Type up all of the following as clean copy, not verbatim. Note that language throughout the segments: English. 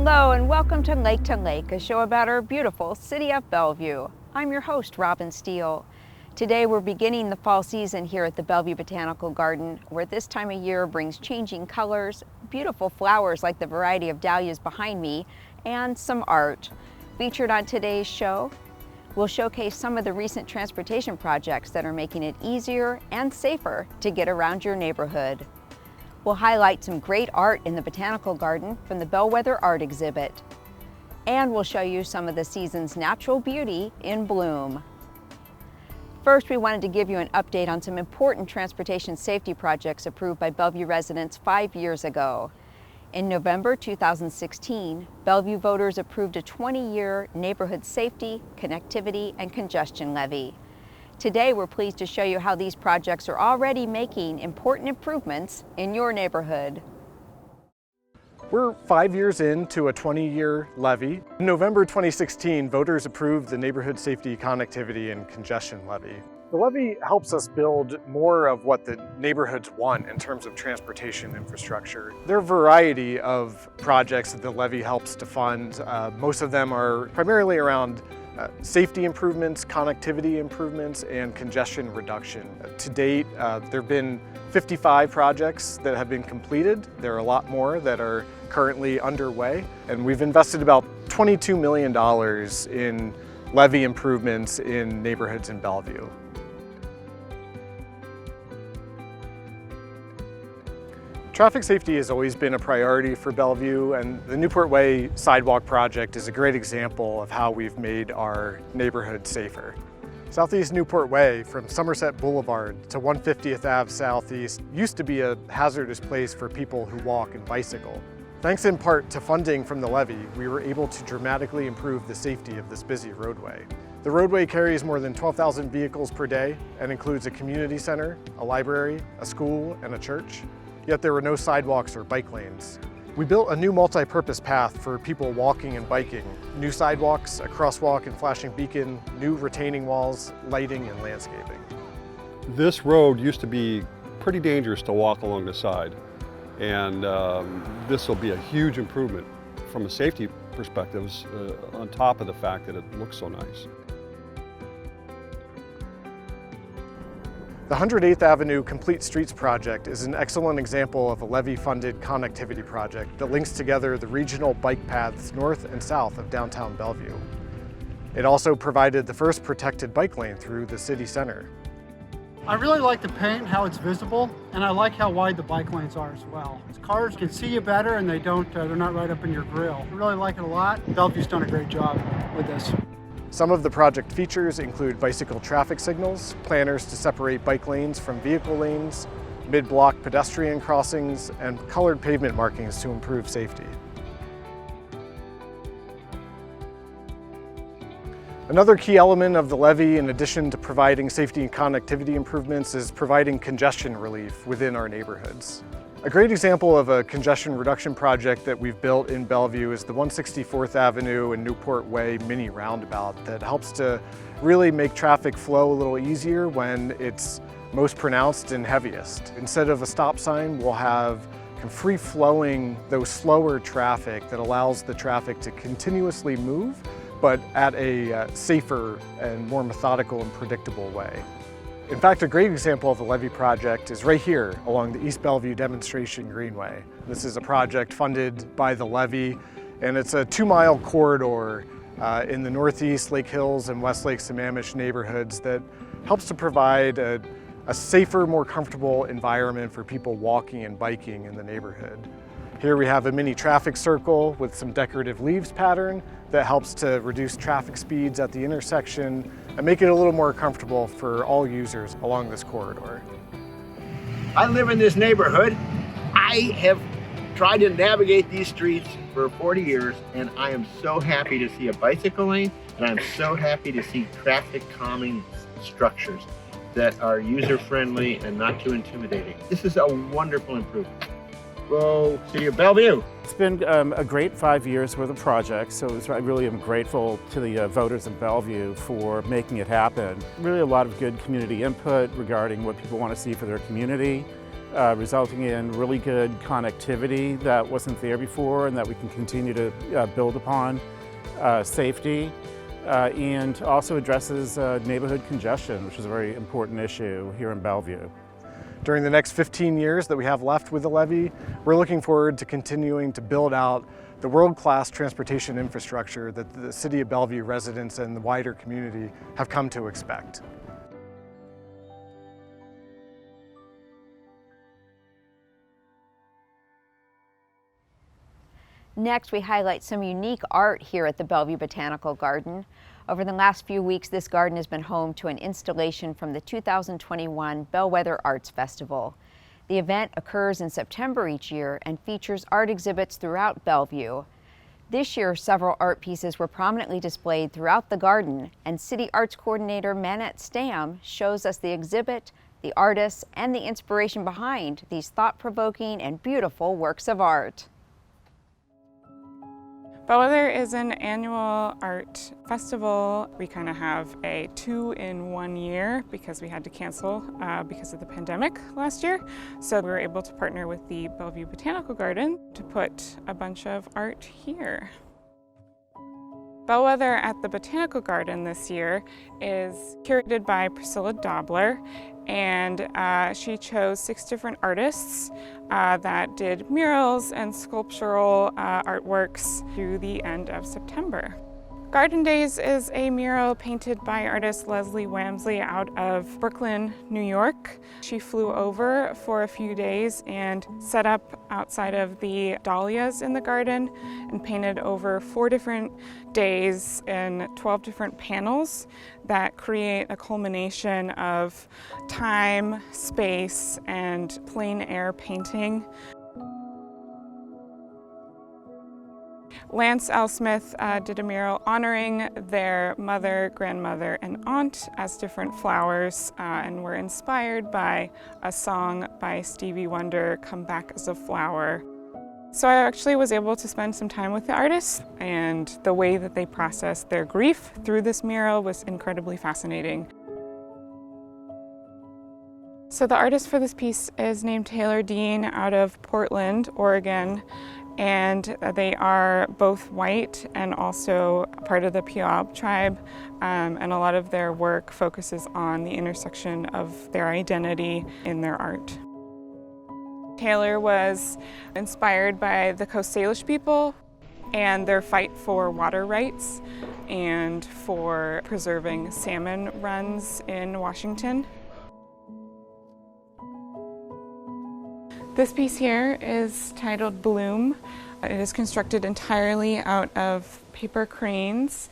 Hello and welcome to Lake, a show about our beautiful city of Bellevue. I'm your host, Robin Steele. Today we're beginning the fall season here at the Bellevue Botanical Garden, where this time of year brings changing colors, beautiful flowers like the variety of dahlias behind me, and some art. Featured on today's show, we'll showcase some of the recent transportation projects that are making it easier and safer to get around your neighborhood. We'll highlight some great art in the Botanical Garden from the Bellwether art exhibit. And we'll show you some of the season's natural beauty in bloom. First, we wanted to give you an update on some important transportation safety projects approved by Bellevue residents 5 years ago. In November 2016, Bellevue voters approved a 20-year neighborhood safety, connectivity, and congestion levy. Today, we're pleased to show you how these projects are already making important improvements in your neighborhood. We're 5 years into a 20-year levy. In November 2016, voters approved the Neighborhood Safety, Connectivity, and Congestion Levy. The levy helps us build more of what the neighborhoods want in terms of transportation infrastructure. There are a variety of projects that the levy helps to fund. Most of them are primarily around safety improvements, connectivity improvements, and congestion reduction. To date, there have been 55 projects that have been completed. There are a lot more that are currently underway, and we've invested about $22 million in levy improvements in neighborhoods in Bellevue. Traffic safety has always been a priority for Bellevue, and the Newport Way Sidewalk Project is a great example of how we've made our neighborhood safer. Southeast Newport Way, from Somerset Boulevard to 150th Ave Southeast, used to be a hazardous place for people who walk and bicycle. Thanks in part to funding from the levy, we were able to dramatically improve the safety of this busy roadway. The roadway carries more than 12,000 vehicles per day and includes a community center, a library, a school, and a church. Yet there were no sidewalks or bike lanes. We built a new multi-purpose path for people walking and biking, new sidewalks, a crosswalk and flashing beacon, new retaining walls, lighting, and landscaping. This road used to be pretty dangerous to walk along the side, and this will be a huge improvement from a safety perspective, on top of the fact that it looks so nice. The 108th Avenue Complete Streets project is an excellent example of a levy-funded connectivity project that links together the regional bike paths north and south of downtown Bellevue. It also provided the first protected bike lane through the city center. I really like the paint, how it's visible, and I like how wide the bike lanes are as well. Cars can see you better and they're not right up in your grill. I really like it a lot. Bellevue's done a great job with this. Some of the project features include bicycle traffic signals, planners to separate bike lanes from vehicle lanes, mid-block pedestrian crossings, and colored pavement markings to improve safety. Another key element of the levy, in addition to providing safety and connectivity improvements, is providing congestion relief within our neighborhoods. A great example of a congestion reduction project that we've built in Bellevue is the 164th Avenue and Newport Way mini roundabout that helps to really make traffic flow a little easier when it's most pronounced and heaviest. Instead of a stop sign, we'll have free-flowing, though slower traffic that allows the traffic to continuously move, but at a safer and more methodical and predictable way. In fact, a great example of the levy project is right here along the East Bellevue Demonstration Greenway. This is a project funded by the levy, and it's a 2-mile corridor in the Northeast Lake Hills and Westlake Sammamish neighborhoods that helps to provide a safer, more comfortable environment for people walking and biking in the neighborhood. Here we have a mini traffic circle with some decorative leaves pattern that helps to reduce traffic speeds at the intersection and make it a little more comfortable for all users along this corridor. I live in this neighborhood. I have tried to navigate these streets for 40 years, and I am so happy to see a bicycle lane, and I'm so happy to see traffic calming structures that are user-friendly and not too intimidating. This is a wonderful improvement. Go City of Bellevue. It's been a great 5 years worth of projects, so I really am grateful to the voters in Bellevue for making it happen. Really a lot of good community input regarding what people want to see for their community. resulting in really good connectivity that wasn't there before and that we can continue to build upon, safety, and also addresses neighborhood congestion, which is a very important issue here in Bellevue. During the next 15 years that we have left with the levy, we're looking forward to continuing to build out the world-class transportation infrastructure that the City of Bellevue residents and the wider community have come to expect. Next, we highlight some unique art here at the Bellevue Botanical Garden. Over the last few weeks, this garden has been home to an installation from the 2021 Bellwether Arts Festival. The event occurs in September each year and features art exhibits throughout Bellevue. This year, several art pieces were prominently displayed throughout the garden, and City Arts Coordinator Manette Stam shows us the exhibit, the artists, and the inspiration behind these thought-provoking and beautiful works of art. Bellwether is an annual art festival. We kind of have a 2-in-1 year because we had to cancel because of the pandemic last year. So we were able to partner with the Bellevue Botanical Garden to put a bunch of art here. Bellwether at the Botanical Garden this year is curated by Priscilla Dobler, and she chose 6 different artists that did murals and sculptural artworks through the end of September. Garden Days is a mural painted by artist Leslie Wamsley out of Brooklyn, New York. She flew over for a few days and set up outside of the dahlias in the garden and painted over 4 different days in 12 different panels that create a culmination of time, space, and plein air painting. Lance L. Smith did a mural honoring their mother, grandmother, and aunt as different flowers and were inspired by a song by Stevie Wonder, "Come Back as a Flower." So I actually was able to spend some time with the artists, and the way that they processed their grief through this mural was incredibly fascinating. So the artist for this piece is named Taylor Dean out of Portland, Oregon. And they are both white and also part of the Puyallup tribe, and a lot of their work focuses on the intersection of their identity in their art. Taylor was inspired by the Coast Salish people and their fight for water rights and for preserving salmon runs in Washington. This piece here is titled Bloom. It is constructed entirely out of paper cranes.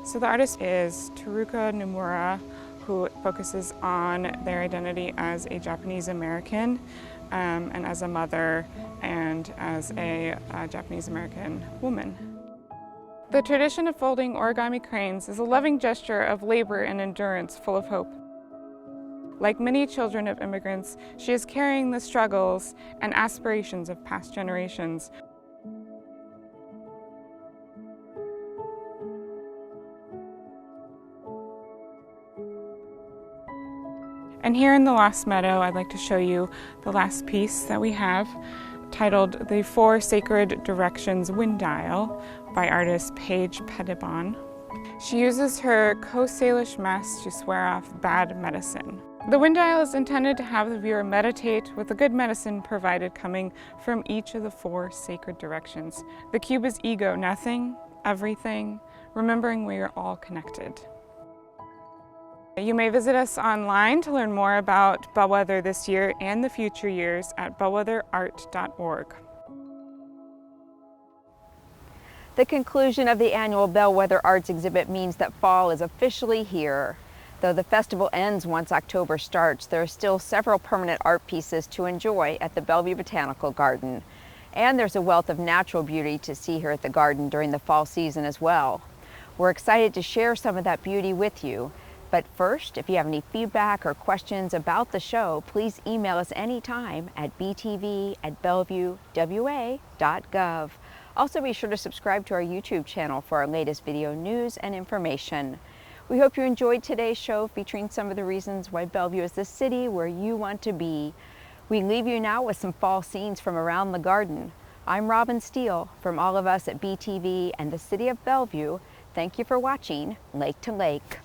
So the artist is Teruka Nomura, who focuses on their identity as a Japanese American and as a mother and as a Japanese American woman. The tradition of folding origami cranes is a loving gesture of labor and endurance full of hope. Like many children of immigrants, she is carrying the struggles and aspirations of past generations. And here in the Lost Meadow, I'd like to show you the last piece that we have, titled The 4 Sacred Directions Wind Dial by artist Paige Pettibon. She uses her Coast Salish mess to swear off bad medicine. The wind dial is intended to have the viewer meditate with the good medicine provided coming from each of the 4 sacred directions. The cube is ego, nothing, everything, remembering we are all connected. You may visit us online to learn more about Bellwether this year and the future years at bellwetherart.org. The conclusion of the annual Bellwether Arts exhibit means that fall is officially here. Though the festival ends once October starts, there are still several permanent art pieces to enjoy at the Bellevue Botanical Garden. And there's a wealth of natural beauty to see here at the garden during the fall season as well. We're excited to share some of that beauty with you. But first, if you have any feedback or questions about the show, please email us anytime at btv@bellevuewa.gov. Also, be sure to subscribe to our YouTube channel for our latest video news and information. We hope you enjoyed today's show featuring some of the reasons why Bellevue is the city where you want to be. We leave you now with some fall scenes from around the garden. I'm Robin Steele. From all of us at BTV and the City of Bellevue, thank you for watching Lake to Lake.